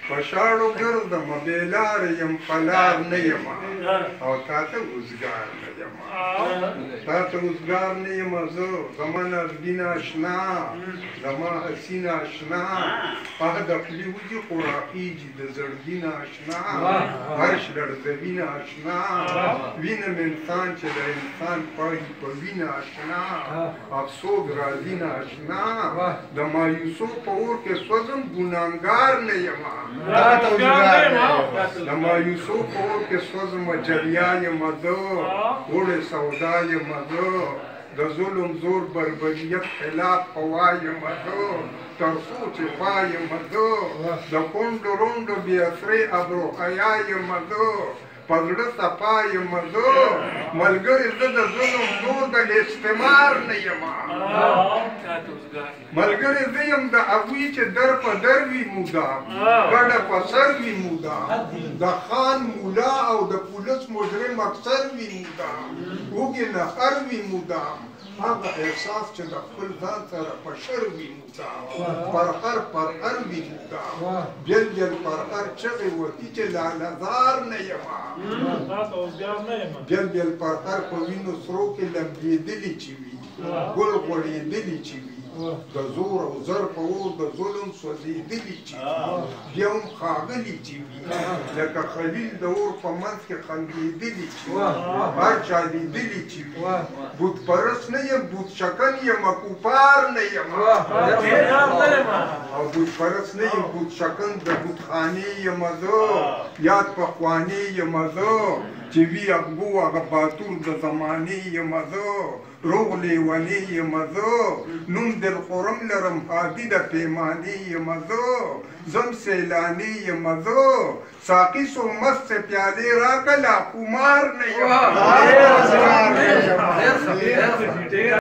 پشاړو ګرځم بېلار یم پلار نه یم او تا ته اوزګار نه یم تا ته اوزګار نه یم زه زما نازګین اشنا زما حسین اشنا هغه د خولې وځي خو راخېږي د زړګین اشنا عرش لړزوین اشنا وینم انسان چې د انسان پاهي په وینه اشنا افسوس راځي نه اشنا د مایوسو په اور کې سوځم ګناهګار نه یم د مایوسو په اور کې سوځم جریا یم زه وړې سودا یم زه د ظلم زور بربریت خلاف قوا یم زه تر څو چې خوا یم زه د کونډو رونډو بې اثرې ابرو حیا یم زه په زړه صفا یم زه ملګري زه د ظلم زور د استعمار نه یم ملګري زه یم د هغوی چې در په در وي مودام ګډه په سر وي مودام د خان مولا او د پولیس مجرم افسر وي مودام اوږې نهر وي مودام هغه احساس چې د خپل ځان سره په شر وي مودام پرهر وي مودام بیل بیل پرهر چغې وهي چې لالهزار نه یم بیل بیل پرهر په وینو سرو کې لمبېدلي چې وي ګل غوړېدلي چې وي د زور او زر په اور د ظلم سوځېدلي چې وي بیا هم ښاغلي چې وي لکه خلیل د اور په منځ کې خندېدلي چې وي هر چا لیدلي چې وي بت پرست نه یم بت شکن یم کوپار نه یم او بت پرست نه یم بت شکن د بتخانې یم زه یاد پخوانې یم زه چې وي اغبو هغه باتور د زمانې یم زه روغ لیونې یم زه نوم دلخورم لرم هادي د پیمانې یم زه زم سیلانې یم زه ساقي سو مست پیالې راکړه لا خمار نه یم